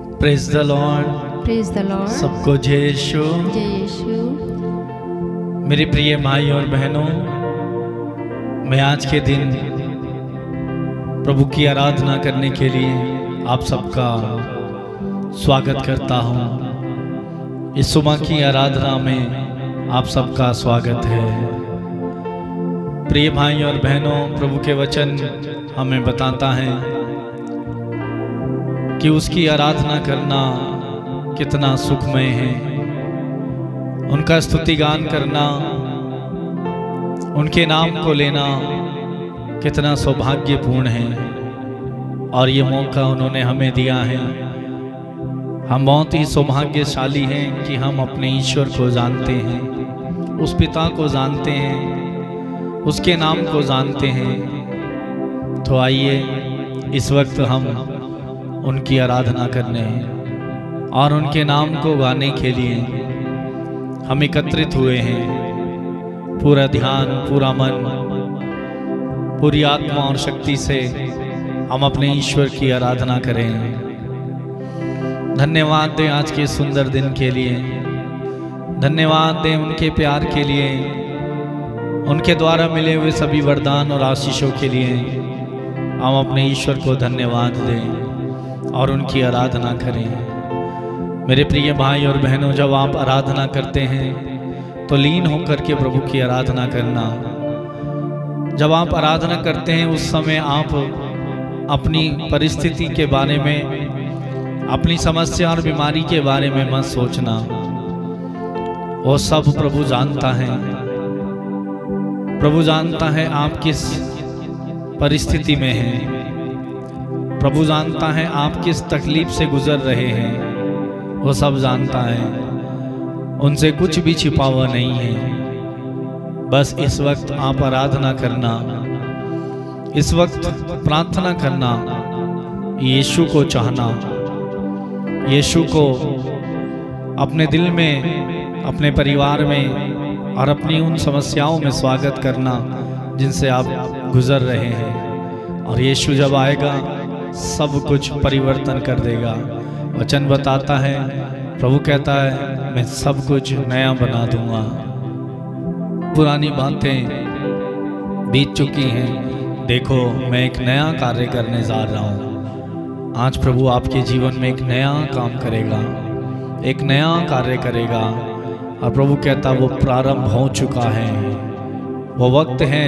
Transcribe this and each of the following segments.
Praise the Lord. Praise the Lord. सबको जय यीशु। जय यीशु। मेरे प्रिय भाई और बहनों, मैं आज के दिन प्रभु की आराधना करने के लिए आप सबका स्वागत करता हूँ। इस सुबह की आराधना में आप सबका स्वागत है। प्रिय भाई और बहनों, प्रभु के वचन हमें बताता है कि उसकी आराधना करना कितना सुखमय है, उनका स्तुति गान करना, उनके नाम को लेना कितना सौभाग्यपूर्ण है। और ये मौका उन्होंने हमें दिया है। हम बहुत ही सौभाग्यशाली हैं कि हम अपने ईश्वर को जानते हैं, उस पिता को जानते हैं, उसके नाम को जानते हैं। तो आइए इस वक्त हम उनकी आराधना करने और उनके नाम को गाने के लिए हम एकत्रित हुए हैं। पूरा ध्यान, पूरा मन, पूरी आत्मा और शक्ति से हम अपने ईश्वर की आराधना करें। धन्यवाद दें आज के सुंदर दिन के लिए, धन्यवाद दें उनके प्यार के लिए, उनके द्वारा मिले हुए सभी वरदान और आशीषों के लिए हम अपने ईश्वर को धन्यवाद दें और उनकी आराधना करें। मेरे प्रिय भाई और बहनों, जब आप आराधना करते हैं तो लीन होकर के प्रभु की आराधना करना। जब आप आराधना करते हैं उस समय आप अपनी परिस्थिति के बारे में, अपनी समस्या और बीमारी के बारे में मत सोचना। वो सब प्रभु जानता है। प्रभु जानता है आप किस परिस्थिति में हैं। प्रभु जानता है आप किस तकलीफ से गुजर रहे हैं। वो सब जानता है, उनसे कुछ भी छिपा हुआ नहीं है। बस इस वक्त आप आराधना करना, इस वक्त प्रार्थना करना, यीशु को चाहना, यीशु को अपने दिल में, अपने परिवार में और अपनी उन समस्याओं में स्वागत करना जिनसे आप गुजर रहे हैं। और यीशु जब आएगा सब कुछ परिवर्तन कर देगा। वचन बताता है, प्रभु कहता है, मैं सब कुछ नया बना दूंगा। पुरानी बातें बीत चुकी हैं, देखो मैं एक नया कार्य करने जा रहा हूँ। आज प्रभु आपके जीवन में एक नया काम करेगा, एक नया कार्य करेगा। और प्रभु कहता वो प्रारंभ हो चुका है। वो वक्त है,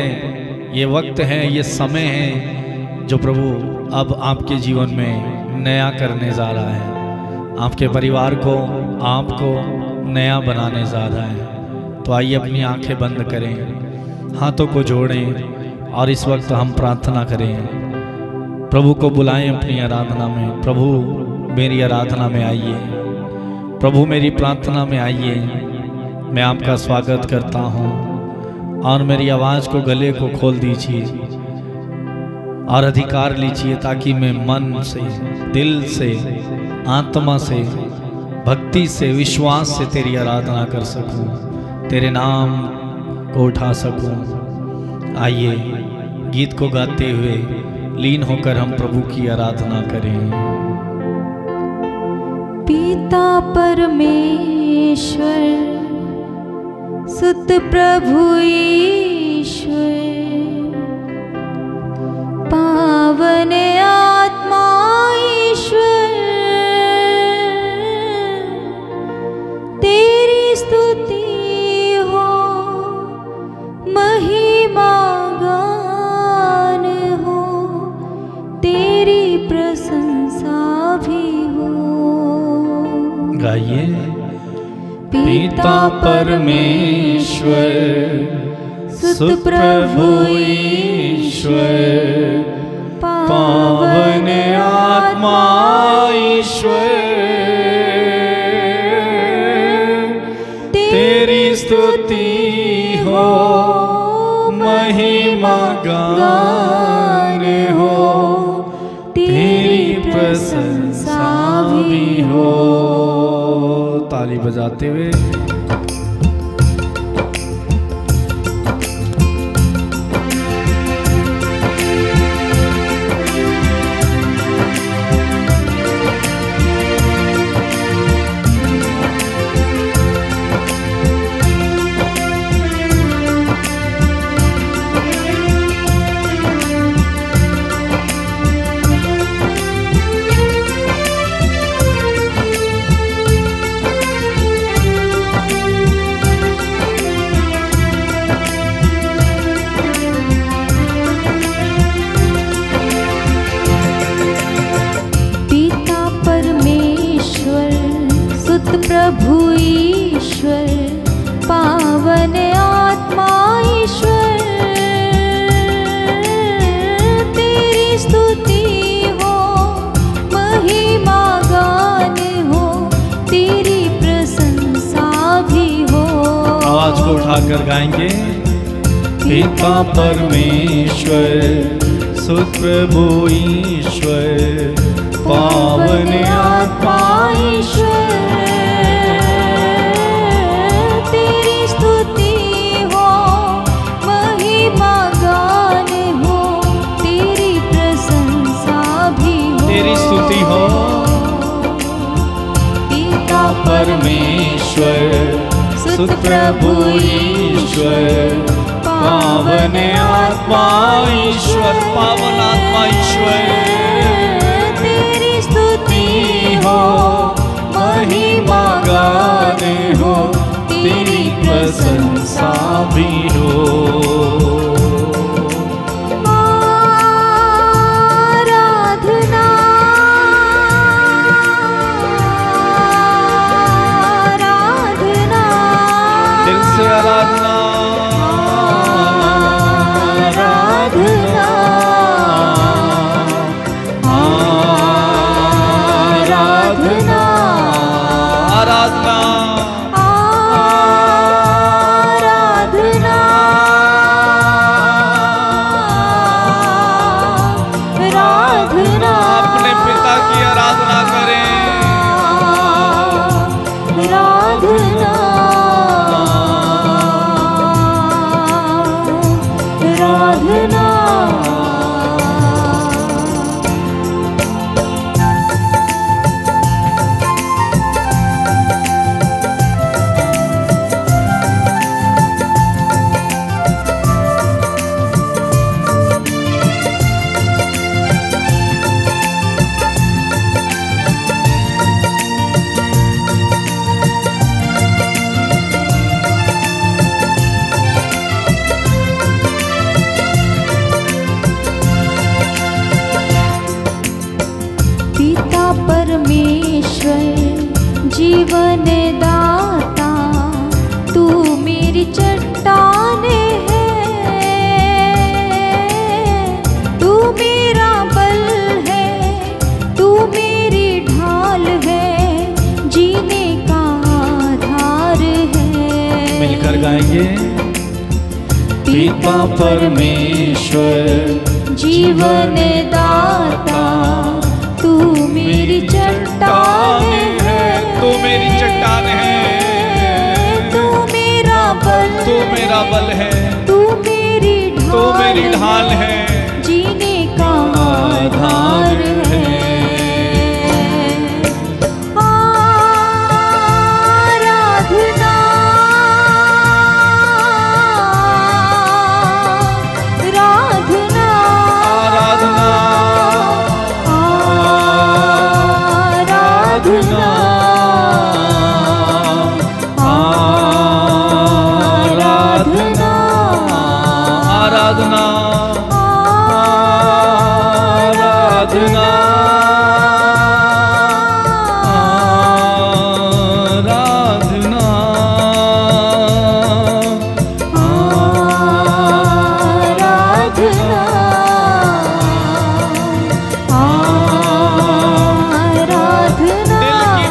ये वक्त है, ये समय है जो प्रभु अब आपके जीवन में नया करने जा रहा है। आपके परिवार को, आपको नया बनाने जा रहा है। तो आइए अपनी आंखें बंद करें, हाथों को जोड़ें और इस वक्त हम प्रार्थना करें। प्रभु को बुलाएं अपनी आराधना में। प्रभु मेरी आराधना में आइए, प्रभु मेरी प्रार्थना में आइए। मैं आपका स्वागत करता हूँ और मेरी आवाज़ को, गले को खोल दीजिए और अधिकार लीजिए ताकि मैं मन से, दिल से, आत्मा से, भक्ति से, विश्वास से तेरी आराधना कर सकूं, तेरे नाम को उठा सकूं। आइए गीत को गाते हुए लीन होकर हम प्रभु की आराधना करें। पिता परमेश्वर, सुत प्रभु ईश्वर, पावन आत्मा ईश्वर, तेरी स्तुति हो, महिमा गान हो, तेरी प्रशंसा भी हो। गाइए। पिता परमेश्वर, सुत प्रभु ईश्वर, पावन आत्मा ईश्वर, तेरी स्तुति हो, महिमा गान हो, तेरी प्रशंसा भी हो। ताली बजाते हुए सुत प्रभु ईश्वर पावन आत्मा ईश्वर, तेरी स्तुति हो महिमा गान हो, तेरी प्रशंसा भी हो। आवाज को उठाकर गाएंगे। पिता परमेश्वर सुत प्रभु ईश्वर पावन आत्मा ईश्वर, तेरी स्तुति हो महिमा गान हो, तेरी प्रशंसा भी हो। तेरी स्तुति हो पिता परमेश्वर सुत प्रभु ईश्वर पावन आत्मा ईश्वर, पावन आत्मा ईश्वर, तेरी स्तुति हो महिमा गान हो, तेरी प्रशंसा भी हो। आराधना आराधना, दिल से आराधना जीवन दाता, तू मेरी चट्टान है, तू मेरा बल है, तू मेरी ढाल है, जीने का आधार है। मिलकर गाएंगे। पिता परमेश्वर जीवन दाता, तू मेरी चट्टान है, तू मेरी चट्टान है, तू मेरा बल, तू मेरा बल है, तू मेरी ढाल है, जीने का आधार है। आराधना आराधना आराधना आराधना आराधना आराधना आराधना, दिल की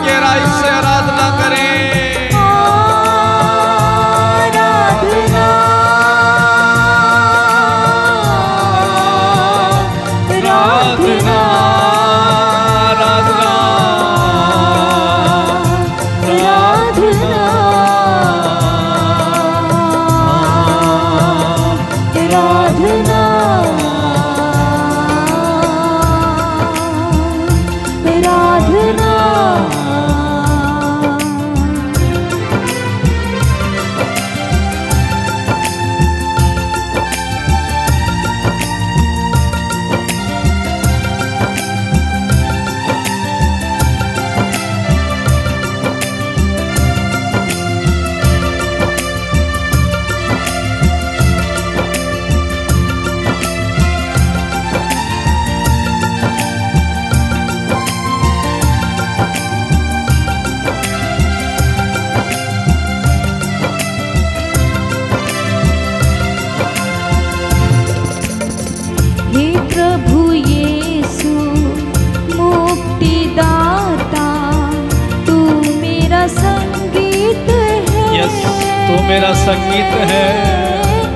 मेरा संगीत है,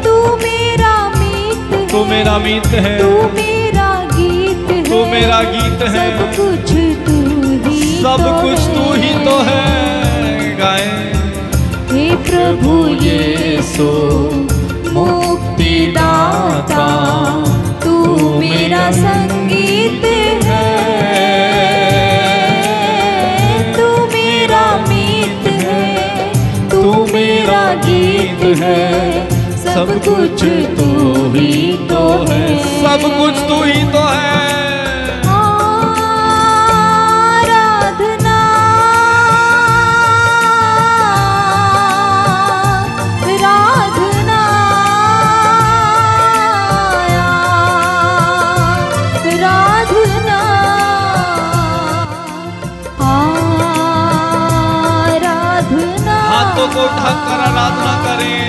तू मेरा मीत है, तू मेरा मीत है, तू मेरा गीत है, तू मेरा गीत है, सब कुछ तू ही सब तो कुछ तू ही तो है। गाएं हे प्रभु यीशु मुक्तिदाता, तू मेरा संगीत है, तू मेरा मीत है, तू मेरा गीत है, सब कुछ तू ही तो है, सब कुछ तू ही तो है। आराधना हाथों को उठाकर आराधना करें,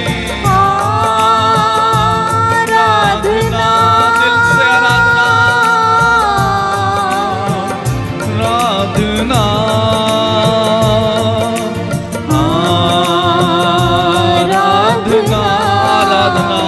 आराधना, दिल से आराधना, आराधना, आराधना, आराधना,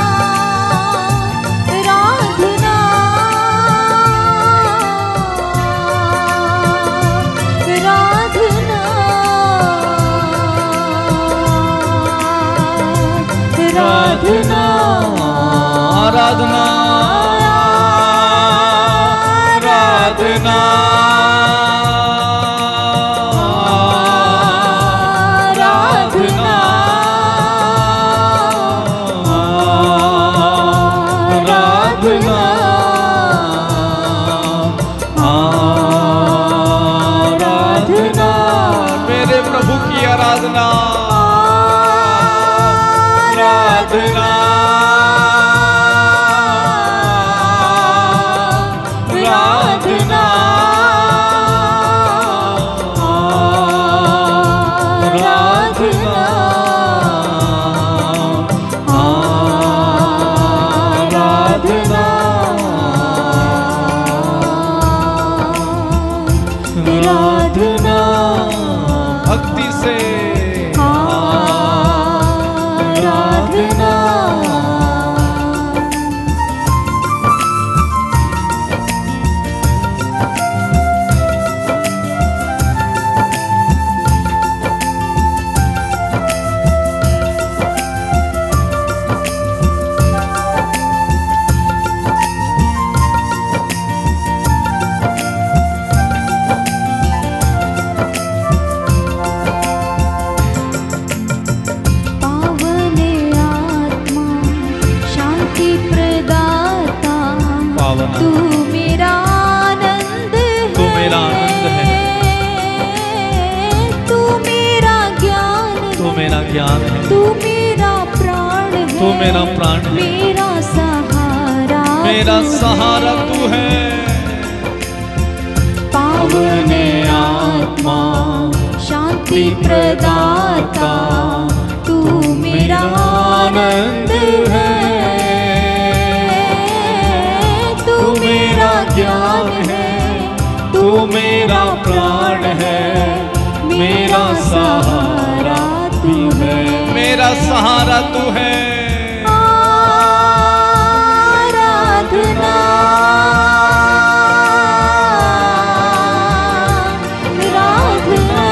आराधना, आराधना, आराधना, आराधना, मेरे प्रभु की आराधना, आराधना, आराधना, भक्ति से आराधना। तू मेरा आनंद है, तू मेरा आनंद है, तू मेरा ज्ञान है, तू मेरा ज्ञान है, तू मेरा प्राण है, तू मेरा प्राण है, मेरा सहारा तू है। पावन आत्मा शांति प्रदाता, तू मेरा आनंद है, ज्ञान है, तू मेरा प्राण है, मेरा सहारा तू है, मेरा सहारा तू है। आराधना, आराधना,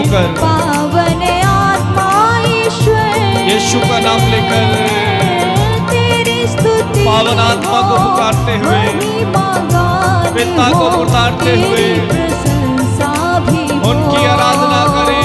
होकर पावन आत्मा ईश्वर यीशु का नाम लेकर तेरी स्तुति पावन आत्मा को पुकारते हुए पिता को पुकारते हुए प्रशंसा भी उनकी आराधना करें।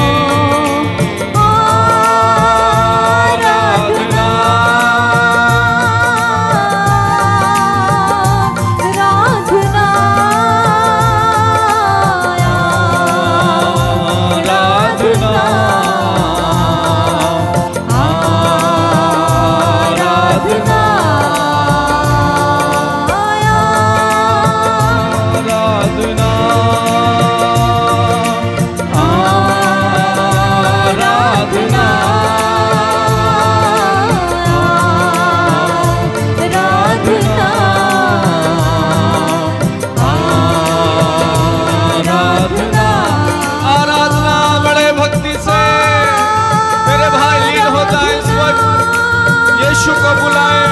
यीशु को बुलाएं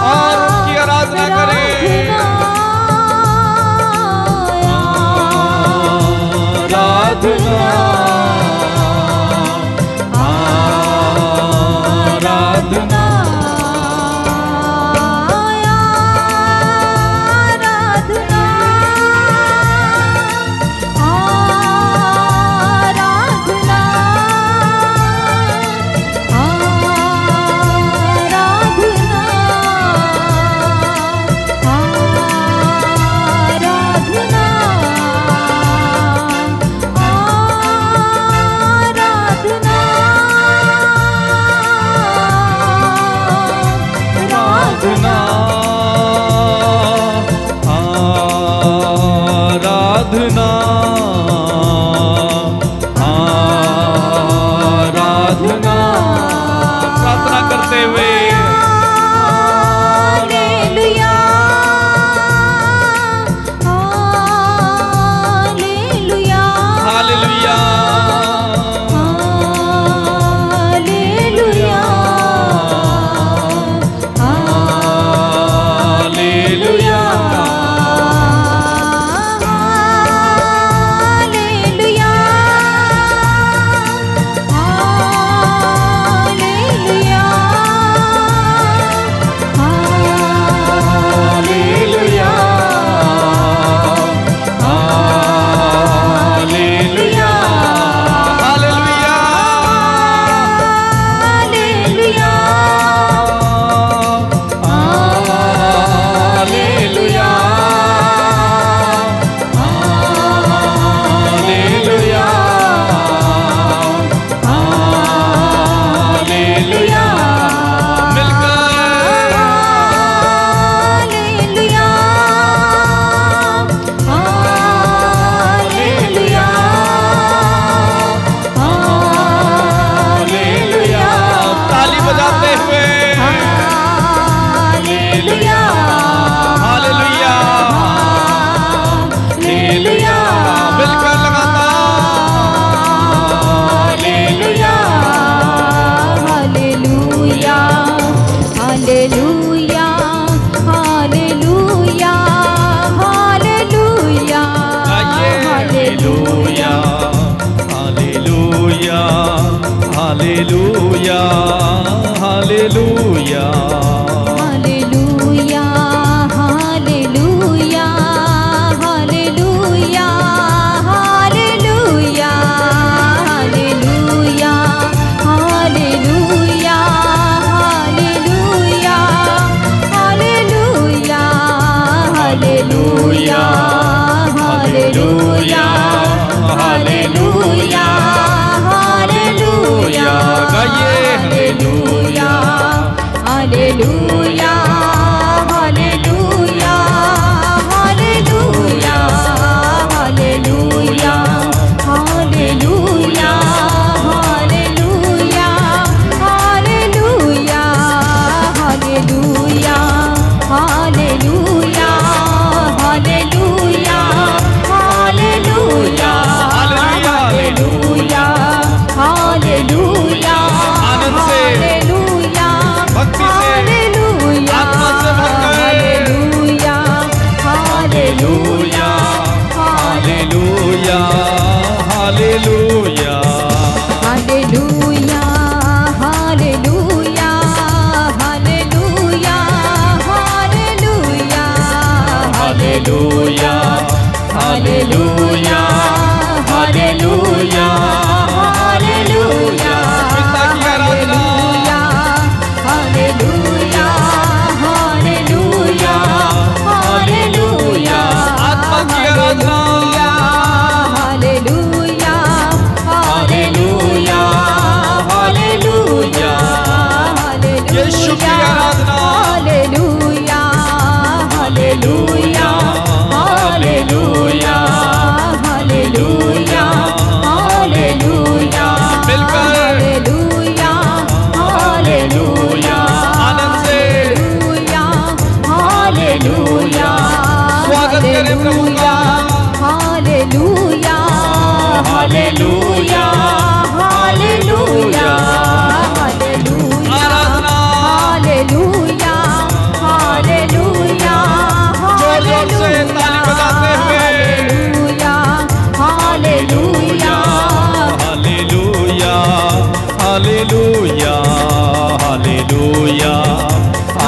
और उनकी आराधना करें। आराधना आराधना आराधना आराधना प्रार्थना करते हुए हालेलुया हालेलुया हालेलुया हालेलुया हालेलुया हालेलुया हालेलुया हालेलुया हालेलुया हालेलुया हालेलुया हालेलुया हालेलुया हालेलुया हालेलुया हालेलुया हालेलुया गाइए हालेलुया हालेलुया हालेलुया हालेलुया हालेलुया हालेलुया हालेलुया हालेलुया हालेलुया हालेलुया हालेलुया हालेलुया हालेलुया हालेलुया आनंद से हालेलुया भक्ति से हालेलुया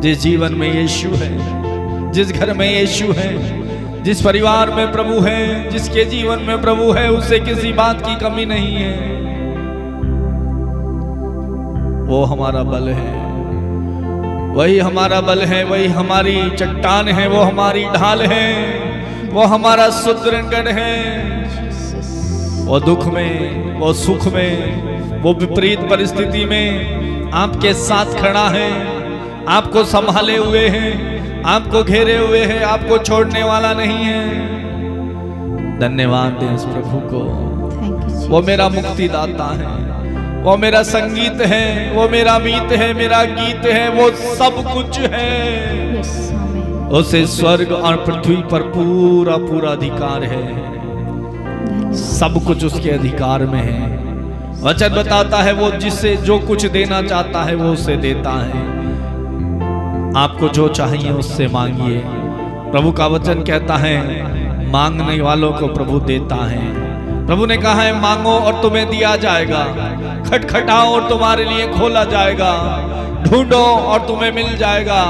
जिस जीवन में यीशु है, जिस घर में यीशु है, जिस परिवार में प्रभु है, जिसके जीवन में प्रभु है, उसे किसी बात की कमी नहीं है। वो हमारा बल है, वही हमारा बल है, वही हमारी चट्टान है, वो हमारी ढाल है, वो हमारा सुदृढ़ है। वो दुख में, वो सुख में, वो विपरीत परिस्थिति में आपके साथ खड़ा है, आपको संभाले हुए है, आपको घेरे हुए है, आपको छोड़ने वाला नहीं है। धन्यवाद दें उस प्रभु को। वो मेरा मुक्तिदाता है, वो मेरा संगीत है, वो मेरा मीत है, मेरा गीत है, वो सब कुछ है। उसे स्वर्ग और पृथ्वी पर पूरा पूरा अधिकार है, सब कुछ उसके अधिकार में है। वचन बताता है वो जिससे जो कुछ देना चाहता है वो उसे देता है। आपको जो चाहिए उससे मांगिए। प्रभु का वचन कहता है मांगने वालों को प्रभु देता है। प्रभु ने कहा है मांगो और तुम्हें दिया जाएगा, खटखटाओ और तुम्हारे लिए खोला जाएगा, ढूंढो और तुम्हें मिल जाएगा।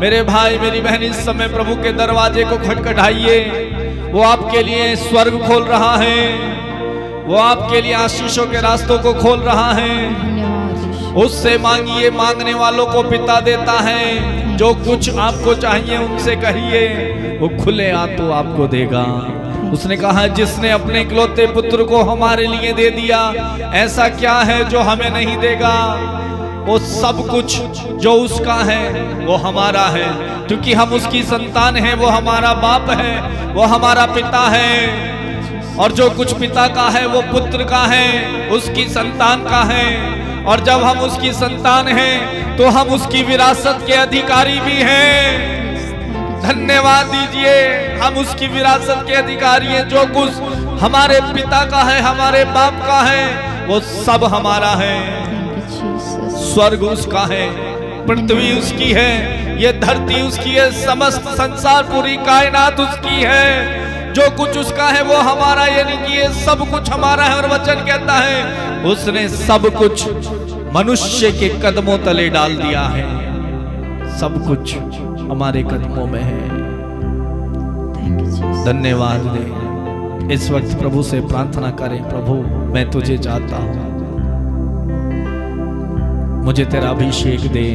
मेरे भाई मेरी बहन, इस समय प्रभु के दरवाजे को खटखटाइए। वो आपके लिए स्वर्ग खोल रहा है, वो आपके लिए आशीषों के रास्तों को खोल रहा है। उससे मांगिए, मांगने वालों को पिता देता है। जो कुछ आपको चाहिए उनसे कहिए, वो खुले हाथों आपको देगा। उसने कहा जिसने अपने इकलौते पुत्र को हमारे लिए दे दिया, ऐसा क्या है जो हमें नहीं देगा। वो सब कुछ जो उसका है वो हमारा है, क्योंकि हम उसकी संतान हैं। वो हमारा बाप है, वो हमारा पिता है, और जो कुछ पिता का है वो पुत्र का है, उसकी संतान का है। और जब हम उसकी संतान हैं तो हम उसकी विरासत के अधिकारी भी हैं। धन्यवाद दीजिए, हम उसकी विरासत के अधिकारी हैं। जो कुछ हमारे पिता का है, हमारे बाप का है, वो सब हमारा है। स्वर्ग उसका है, पृथ्वी उसकी है, ये धरती उसकी है, समस्त संसार पूरी कायनात उसकी है। जो कुछ उसका है वो हमारा, यानी कि ये सब कुछ हमारा है। और वचन कहता है उसने सब कुछ मनुष्य के कदमों तले डाल दिया है। सब कुछ हमारे कदमों में है। धन्यवाद दे। इस वक्त प्रभु से प्रार्थना करें, प्रभु मैं तुझे चाहता हूं, मुझे तेरा अभिषेक दे,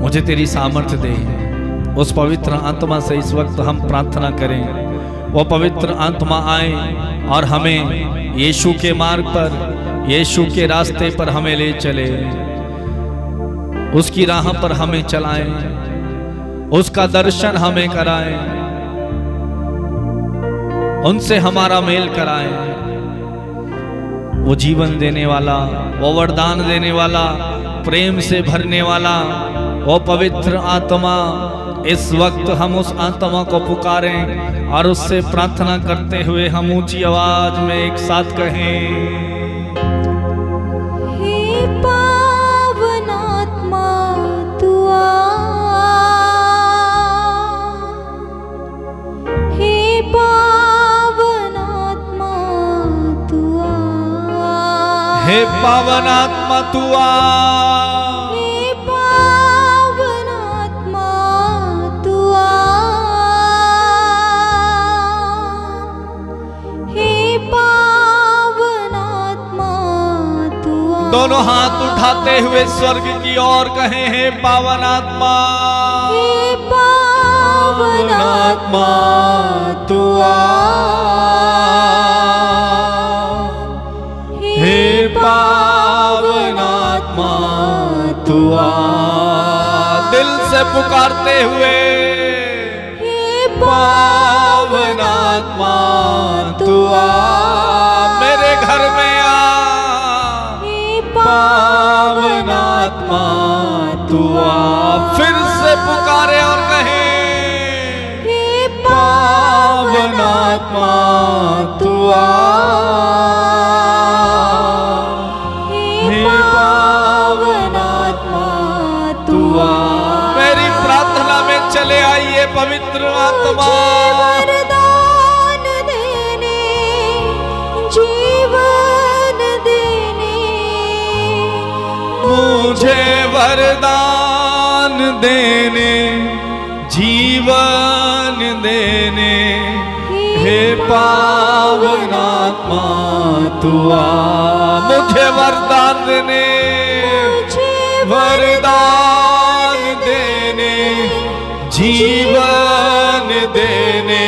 मुझे तेरी सामर्थ्य दे। उस पवित्र आत्मा से इस वक्त हम प्रार्थना करें, वो पवित्र आत्मा आए और हमें यीशु के मार्ग पर, यीशु के रास्ते पर हमें ले चले, उसकी राह पर हमें चलाए, उसका दर्शन हमें कराए, उनसे हमारा मेल कराए। वो जीवन देने वाला, वो वरदान देने वाला, प्रेम से भरने वाला वो पवित्र आत्मा, इस वक्त हम उस आत्मा को पुकारें और उससे प्रार्थना करते हुए हम ऊंची आवाज में एक साथ कहें, हे पावन आत्मा तू आ, हे पावन आत्मा तू आ, हे पावन आत्मा तू आ, दोनों हाथ उठाते हुए स्वर्ग की ओर कहें, हे पावन आत्मा, हे पावन आत्मा तू आ, हे पावन आत्मा तू आ। दिल से पुकारते हुए, हे पावन आत्मा तू आ, मेरे घर में आ, पावन आत्मा तू आ। फिर से पुकारे और कहे, हे पावन आत्मा तू आ, हे पावन आत्मा तू आ। मेरी प्रार्थना में चले आइए पवित्र आत्मा, वरदान देने, जीवन देने, मुझे वरदान देने, जीवन देने, हे पावन आत्मा तू आ। मुझे वरदान देने, वरदान देने, जीवन देने,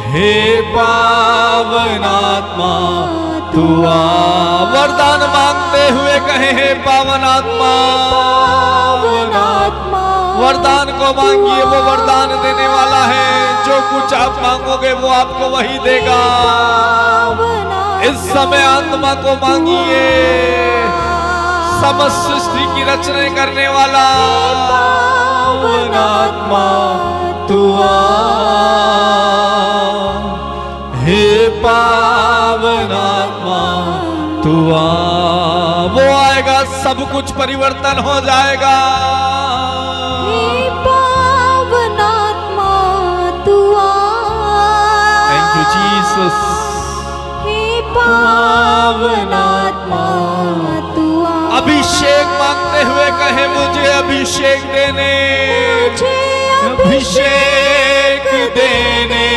हे पावन आत्मा तू आ। वरदान मांगते हुए कहे, हे पावन आत्मा। वरदान को मांगिए, वो वरदान देने वाला है। जो कुछ आप मांगोगे वो आपको वही देगा। इस समय आत्मा को मांगिए, समस्त सृष्टि की रचना करने वाला पावन आत्मा तू आ। हे पावन आत्मा तू आ। वो आएगा, सब कुछ परिवर्तन हो जाएगा। हे पावन आत्मा तू आ। Thank you Jesus. हे पावन आत्मा तू आ। अभिषेक मांगते हुए कहे, मुझे अभिषेक देने, अभिषेक देने,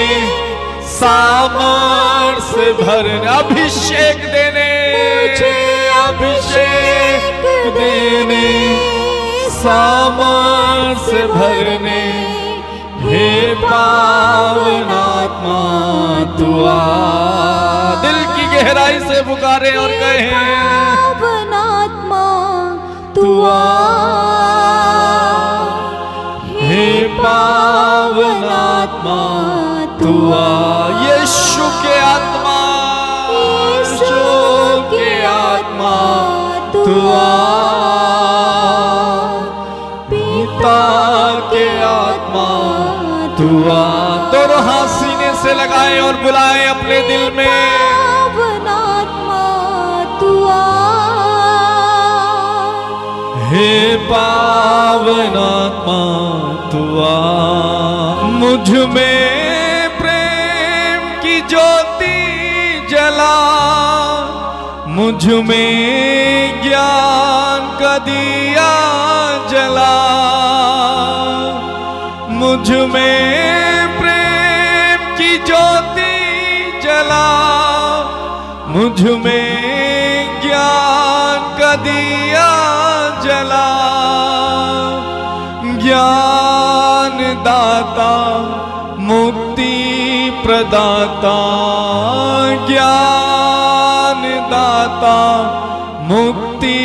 सामर्थ भरने, अभिषेक देने, अभिषेक देने, सामर्थ भरने, हे पावन आत्मा तू आ। दिल की गहराई से पुकारे और कहे, पावन आत्मा तू आ। हे पावन आत्मा तू आ। यीशु के आत्मा, यीशु के आत्मा तू आ। पिता के आत्मा तू आ। दोनों हाथ सीने से लगाएं और बुलाएं अपने दिल में, पावन आत्मा तू आ। हे पावन आत्मा तू आ। मुझ में प्रेम की ज्योति जला, मुझ में ज्ञान का दिया जला, मुझ में प्रेम की ज्योति जला, मुझ में ज्ञान का दिया जला। ज्ञान दाता, मुक्ति प्रदाता, ज्ञान दाता, मुक्ति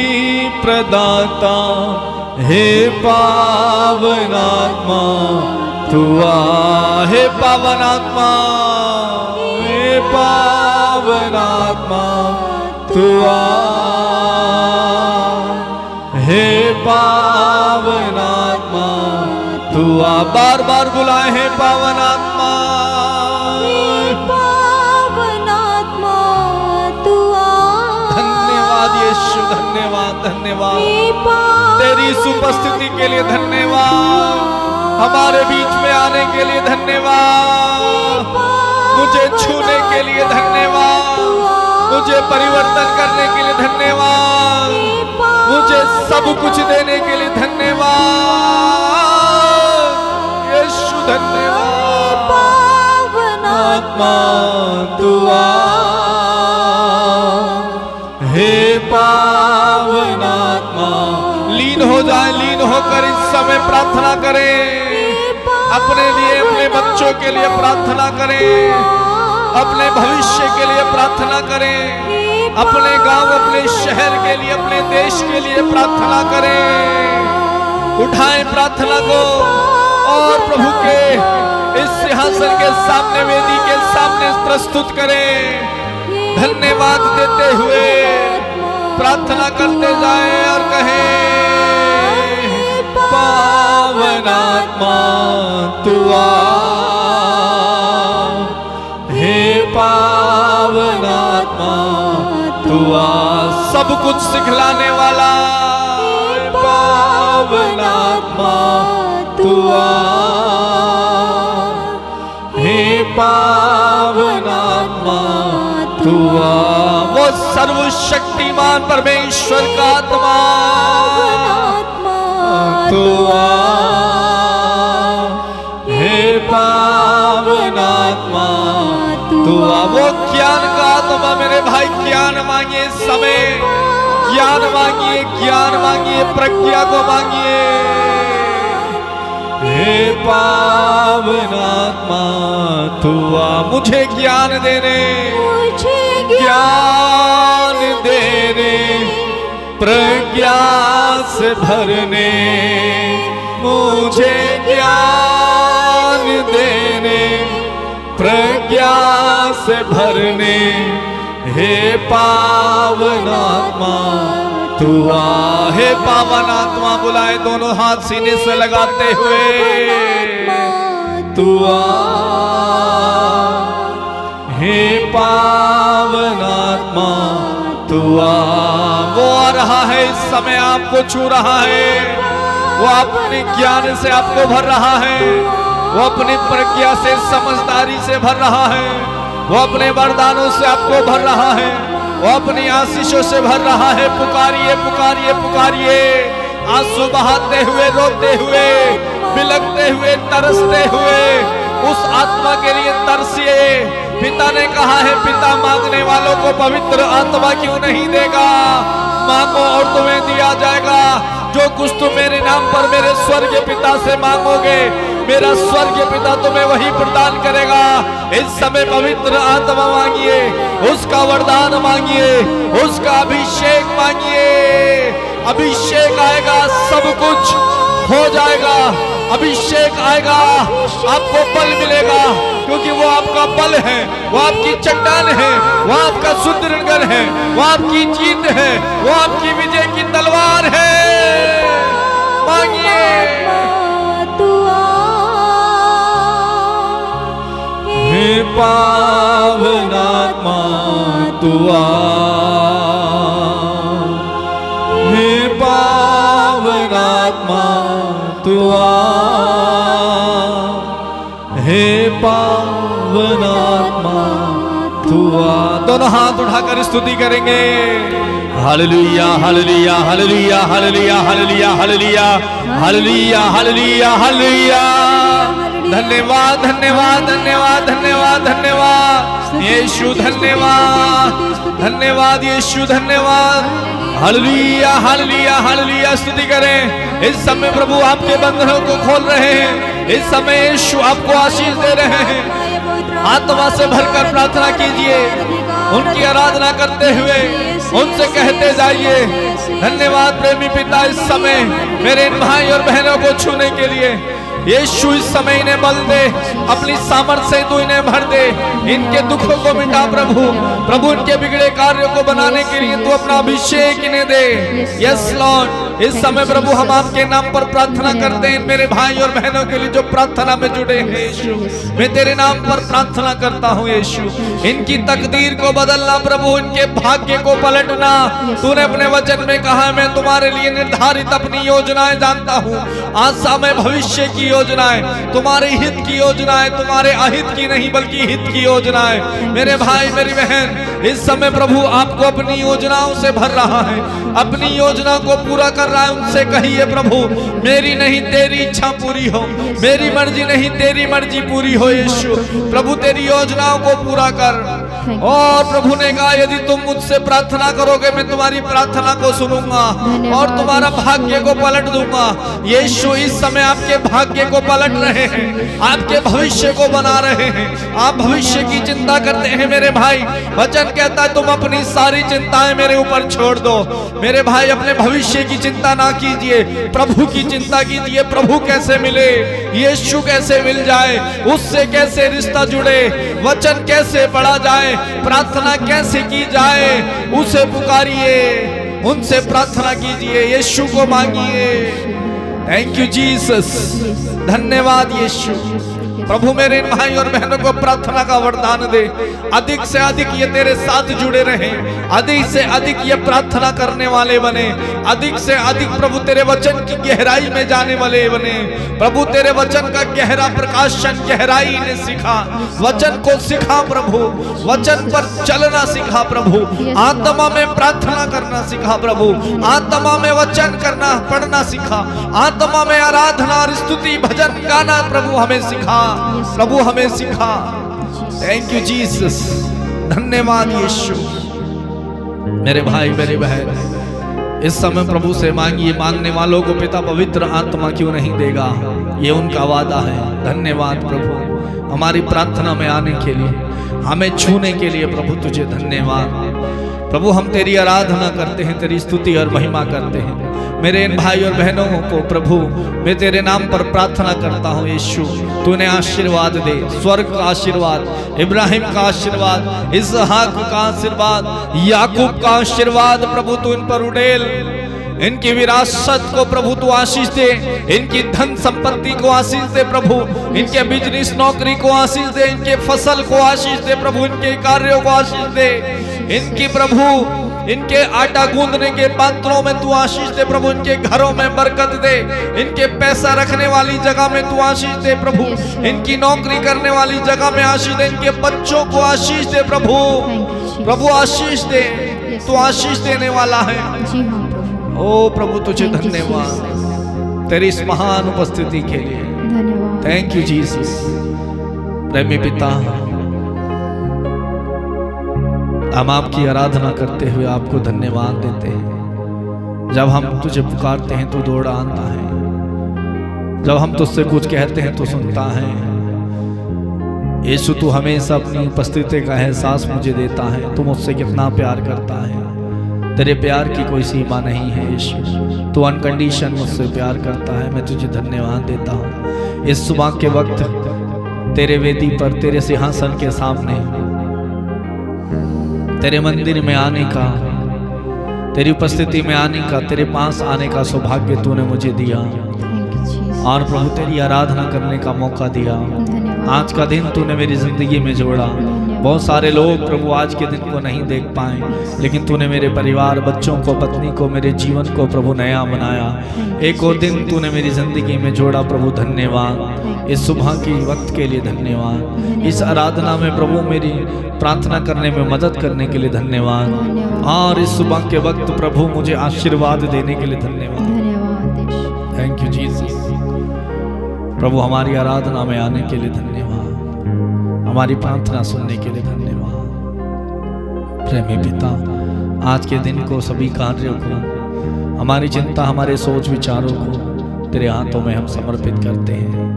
प्रदाता, हे पावन आत्मा तू आ। हे पावन आत्मा, हे पावन आत्मा तू आ। हे पावन आत्मा तू आ। बार बार बुलाए, हे पावन आत्मा, हे पावन आत्मा तू आ। धन्यवाद यीशु, धन्यवाद धन्यवाद। हे पावन तेरी इस उपस्थिति के लिए धन्यवाद, हमारे बीच में आने के लिए धन्यवाद, मुझे छूने के लिए धन्यवाद, मुझे परिवर्तन करने के लिए धन्यवाद, मुझे सब कुछ देने के लिए धन्यवाद। यीशु धन्यवाद। पावन आत्मा तू आ। हे पावन आत्मा, लीन हो जाए, लीन होकर इस समय प्रार्थना करें। अपने लिए, अपने बच्चों के लिए प्रार्थना करें, अपने भविष्य के लिए प्रार्थना करें, अपने गांव, अपने शहर के लिए, अपने देश के लिए प्रार्थना करें। उठाएं प्रार्थना को और प्रभु के इस सिंहासन के सामने, वेदी के सामने प्रस्तुत करें। धन्यवाद देते हुए प्रार्थना करते जाएं और कहें, पावन आत्मा तू आ। हे पावन आत्मा तू आ। सब कुछ सिखलाने वाला पावन आत्मा तू आ। हे पावन आत्मा तू आ। वो सर्वशक्तिमान परमेश्वर का आत्मा तू आ, हे पावन आत्मा तू आ। वो ज्ञान का आत्मा मेरे भाई, ज्ञान मांगिए इस समय, ज्ञान मांगिए, ज्ञान मांगिए, प्रज्ञा को मांगिए। हे पावन आत्मा तू आ, मुझे ज्ञान देने, ज्ञान देने, प्रज्ञा से भरने, मुझे ज्ञान देने, प्रज्ञा से भरने, हे पावन आत्मा तू आ। हे पावन आत्मा बुलाए दोनों हाथ सीने से लगाते हुए, तू आ, हे पावन आत्मा तू आ। वो आ रहा है इस समय, आपको छू रहा है, वो अपने ज्ञान से आपको भर रहा है, वो अपनी प्रज्ञा से, समझदारी से भर रहा है, वो अपने वरदानों से आपको भर रहा है, वो अपनी आशीषों से भर रहा है। पुकारिए पुकारिए पुकारिए, आंसू बहाते हुए, रोते हुए, बिलखते हुए, तरसते हुए उस आत्मा के लिए तरसिए। पिता ने कहा है, पिता मांगने वालों को पवित्र आत्मा क्यों नहीं देगा? मांगो और तुम्हें दिया जाएगा। जो कुछ तुम मेरे नाम पर मेरे स्वर्गीय पिता से मांगोगे, मेरा स्वर्गीय पिता तुम्हें वही प्रदान करेगा। इस समय पवित्र आत्मा मांगिए, उसका वरदान मांगिए, उसका अभिषेक मांगिए। अभिषेक आएगा, सब कुछ हो जाएगा। अभिषेक आएगा, आपको बल मिलेगा, क्योंकि वो आपका बल है, वो आपकी चट्टान है, वो आपका सुदृढ़ है, वो आपकी जीत है, वो आपकी विजय की तलवार है। मांगिए, हे पावन आत्मा तू आ, हे पावन आत्मा तू आ, हे पावन आत्मा तू आ। दोनों हाथ उठाकर स्तुति करेंगे। हालेलुया हालेलुया हालेलुया हालेलुया हालेलुया हालेलुया हालेलुया हालेलुया हालेलुया। धन्यवाद धन्यवाद धन्यवाद धन्यवाद धन्यवाद यीशु, धन्यवाद धन्यवाद यीशु, धन्यवाद। हालेलुया हालेलुया हालेलुया। स्तुति करें। इस समय प्रभु आपके बंधनों को खोल रहे हैं। इस समय यीशु आपको आशीष दे रहे हैं। आत्मा से भरकर प्रार्थना कीजिए, उनकी आराधना करते हुए उनसे कहते जाइए, धन्यवाद प्रेमी पिता इस समय मेरे इन भाई और बहनों को छूने के लिए। यीशु इस समय इन्हें बल दे, अपनी सामर्थ्य से तू इन्हें भर दे, इनके दुखों को मिटा प्रभु। प्रभु इनके बिगड़े कार्यों को बनाने के लिए तू अपना अभिषेक इन्हें दे। यस लॉर्ड, इस समय प्रभु हम आपके नाम पर प्रार्थना करते हैं। मेरे भाई और बहनों के लिए जो प्रार्थना में जुड़े हैं यीशु, मैं तेरे नाम पर प्रार्थना करता हूँ यीशु। इनकी तकदीर को बदलना प्रभु, इनके भाग्य को पलटना। तूने अपने वचन में कहा, मैं तुम्हारे लिए निर्धारित अपनी योजनाएं जानता हूँ, आशा में भविष्य की योजनाएं, तुम्हारे हित की योजनाएं, तुम्हारे अहित की नहीं बल्कि हित की योजनाएं। मेरे भाई मेरी बहन, इस समय प्रभु आपको अपनी योजनाओं से भर रहा है, अपनी योजना को पूरा कर रहा है। उनसे कहिए, प्रभु मेरी नहीं तेरी इच्छा पूरी हो, मेरी मर्जी नहीं तेरी मर्जी पूरी हो। यीशु प्रभु तेरी योजनाओं को पूरा कर। और प्रभु ने कहा, यदि तुम मुझसे प्रार्थना करोगे मैं तुम्हारी प्रार्थना को सुनूंगा और तुम्हारा भाग्य को पलट दूंगा। यीशु इस समय आपके भाग्य को पलट रहे हैं, आपके भविष्य को बना रहे हैं। आप भविष्य की चिंता करते हैं मेरे भाई, वचन कहता है तुम अपनी सारी चिंताएं मेरे ऊपर छोड़ दो। मेरे भाई अपने भविष्य की चिंता ना कीजिए, प्रभु की चिंता कीजिए। प्रभु कैसे मिले, यीशु कैसे मिल जाए, उससे कैसे रिश्ता जुड़े, वचन कैसे पढ़ा जाए, प्रार्थना कैसे की जाए, उसे पुकारिए, उनसे प्रार्थना कीजिए, यीशु को मांगिए। थैंक यू जीसस, धन्यवाद यीशु, प्रभु मेरे इन भाई और बहनों को प्रार्थना का वरदान दे, अधिक से अधिक ये तेरे साथ जुड़े रहे, अधिक से अधिक ये प्रार्थना करने वाले बने, अधिक से अधिक प्रभु तेरे वचन की गहराई में जाने वाले बने। प्रभु तेरे वचन का गहरा प्रकाशन, गहराई ने सिखा, वचन को सिखा प्रभु, वचन पर चलना सिखा प्रभु, आत्मा में प्रार्थना करना सिखा प्रभु, आत्मा में वचन करना पढ़ना सिखा, आत्मा में आराधना और स्तुति भजन गाना प्रभु हमें सिखा, प्रभु हमें सिखा। थैंक यू जीसस, धन्यवाद यीशु। मेरे भाई मेरे बहन इस समय प्रभु से मांगिए, मांगने वालों को पिता पवित्र आत्मा क्यों नहीं देगा, ये उनका वादा है। धन्यवाद प्रभु हमारी प्रार्थना में आने के लिए, हमें छूने के लिए प्रभु तुझे धन्यवाद। प्रभु हम तेरी आराधना करते हैं, तेरी स्तुति और महिमा करते हैं। मेरे इन भाई और बहनों को प्रभु मैं तेरे नाम पर प्रार्थना करता हूँ यीशु, तूने आशीर्वाद दे, स्वर्ग का आशीर्वाद, इब्राहिम का आशीर्वाद, इसहाक का आशीर्वाद, याकूब का आशीर्वाद प्रभु तू इन पर उड़ेल। इनकी विरासत को प्रभु तू आशीष दे, इनकी धन संपत्ति को आशीष दे प्रभु, इनके बिजनेस नौकरी को आशीष दे, इनके फसल को आशीष दे प्रभु, इनके कार्यों को आशीष दे, इनकी प्रभु इनके आटा गूंदने के पात्रों में तू आशीष दे प्रभु, इनके घरों में बरकत दे, इनके पैसा रखने वाली जगह में तू आशीष दे प्रभु, इनकी नौकरी करने वाली जगह में आशीष दे, इनके बच्चों को आशीष दे प्रभु, प्रभु आशीष दे, तू आशीष देने वाला है। ओ प्रभु तुझे धन्यवाद तेरी इस महान उपस्थिति के लिए, थैंक यू जीसस। प्रेमी पिता हम आपकी आराधना करते हुए आपको धन्यवाद देते हैं। जब हम तुझे पुकारते हैं तो दौड़ आता है, जब हम तुझसे कुछ कहते हैं तो सुनता है। यीशु तू हमेशा अपनी उपस्थिति का एहसास मुझे देता है, तू मुझसे कितना प्यार करता है, तेरे प्यार की कोई सीमा नहीं है यीशु, तू अनकंडीशन मुझसे प्यार करता है। मैं तुझे धन्यवाद देता हूँ इस सुबह के वक्त तेरे वेदी पर, तेरे सिंहासन के सामने, तेरे मंदिर में आने का, तेरी उपस्थिति में आने का, तेरे पास आने का सौभाग्य तूने मुझे दिया और प्रभु तेरी आराधना करने का मौका दिया। आज का दिन तूने मेरी जिंदगी में जोड़ा। बहुत सारे लोग प्रभु आज के दिन को नहीं देख पाए, लेकिन तूने मेरे परिवार, बच्चों को, पत्नी को, मेरे जीवन को प्रभु नया बनाया। एक और दिन तूने मेरी जिंदगी में जोड़ा प्रभु, धन्यवाद। इस सुबह की वक्त के लिए धन्यवाद, इस आराधना में प्रभु मेरी प्रार्थना करने में मदद करने के लिए धन्यवाद, और इस सुबह के वक्त प्रभु मुझे आशीर्वाद देने के लिए धन्यवाद। Thank you Jesus. प्रभु हमारी आराधना में आने के लिए धन्यवाद, हमारी प्रार्थना सुनने के लिए धन्यवाद। प्रेमी पिता आज के दिन को, सभी कार्यों को, हमारी चिंता, हमारे सोच विचारों को तेरे हाथों में हम समर्पित करते हैं।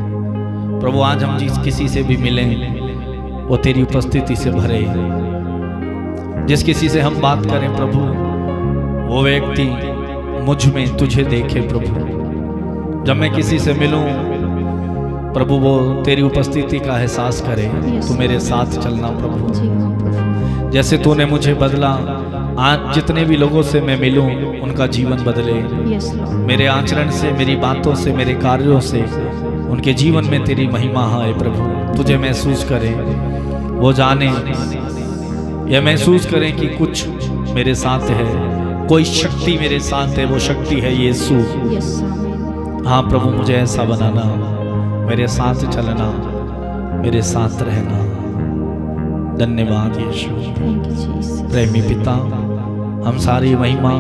प्रभु आज हम जिस किसी से भी मिलें वो तेरी उपस्थिति से भरे, जिस किसी से हम बात करें प्रभु वो व्यक्ति मुझ में तुझे देखे प्रभु। जब मैं किसी से मिलूं प्रभु वो तेरी उपस्थिति का एहसास करे, तू मेरे साथ चलना प्रभु। जैसे तूने मुझे बदला, आज जितने भी लोगों से मैं मिलूं उनका जीवन बदले, मेरे आचरण से, मेरी बातों से, मेरे कार्यों से उनके जीवन में तेरी महिमा आए प्रभु। तुझे महसूस करें, वो जाने या महसूस करें कि कुछ मेरे साथ है, कोई शक्ति मेरे साथ है, वो शक्ति है यीशु। हाँ प्रभु मुझे ऐसा बनाना, मेरे साथ चलना, मेरे साथ रहना। धन्यवाद यीशु। प्रेमी पिता हम सारी महिमा,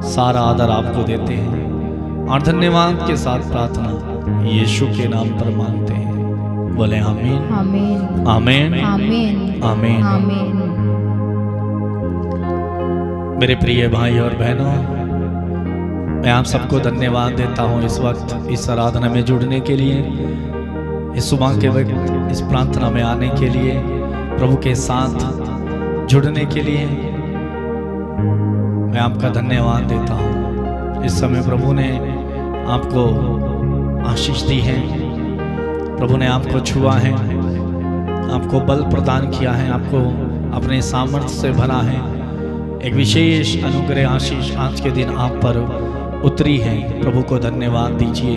सारा आदर आपको देते हैं और धन्यवाद के साथ प्रार्थना यीशु के नाम पर मांगते हैं। बोले आमीन आमीन आमीन आमीन आमीन आमीन। मेरे प्रिय भाई और बहनों, मैं आप सबको धन्यवाद देता हूँ इस वक्त इस आराधना में जुड़ने के लिए, इस सुबह के वक्त इस प्रार्थना में आने के लिए, प्रभु के साथ जुड़ने के लिए मैं आपका धन्यवाद देता हूँ। इस समय प्रभु ने आपको आशीष दी है, प्रभु ने आपको छुआ है, आपको बल प्रदान किया है, आपको अपने सामर्थ्य से भरा है। एक विशेष अनुग्रह आशीष आज के दिन आप पर उतरी है। प्रभु को धन्यवाद दीजिए।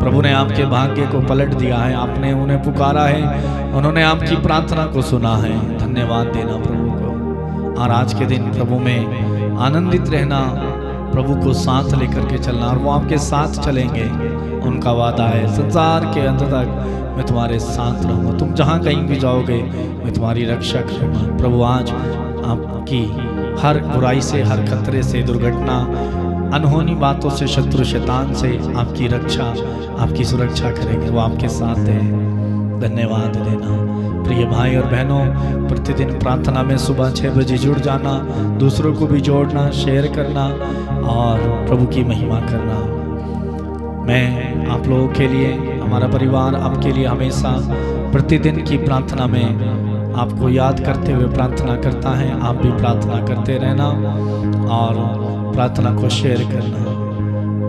प्रभु ने आपके भाग्य को पलट दिया है, आपने उन्हें पुकारा है, उन्होंने आपकी प्रार्थना को सुना है। धन्यवाद देना प्रभु को। और आज के दिन प्रभु में आनंदित रहना, प्रभु को साथ लेकर के चलना, और वो आपके साथ चलेंगे। उनका वादा है, संसार के अंत तक मैं तुम्हारे साथ रहूँगा, तुम जहाँ कहीं भी जाओगे मैं तुम्हारी रक्षा करूँगा। प्रभु आज आपकी हर बुराई से, हर खतरे से, दुर्घटना, अनहोनी बातों से, शत्रु शैतान से आपकी रक्षा, आपकी सुरक्षा करेंगे। वो आपके साथ है। धन्यवाद देना। प्रिय भाई और बहनों, प्रतिदिन प्रार्थना में सुबह 6 बजे जुड़ जाना, दूसरों को भी जोड़ना, शेयर करना और प्रभु की महिमा करना। मैं आप लोगों के लिए, हमारा परिवार आपके लिए हमेशा प्रतिदिन की प्रार्थना में आपको याद करते हुए प्रार्थना करता है। आप भी प्रार्थना करते रहना और प्रार्थना को शेयर करना।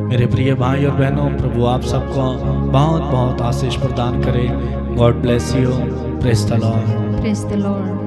मेरे प्रिय भाई और बहनों, प्रभु आप सबको बहुत बहुत आशीष प्रदान करे। God bless you. Praise the Lord. Praise the Lord.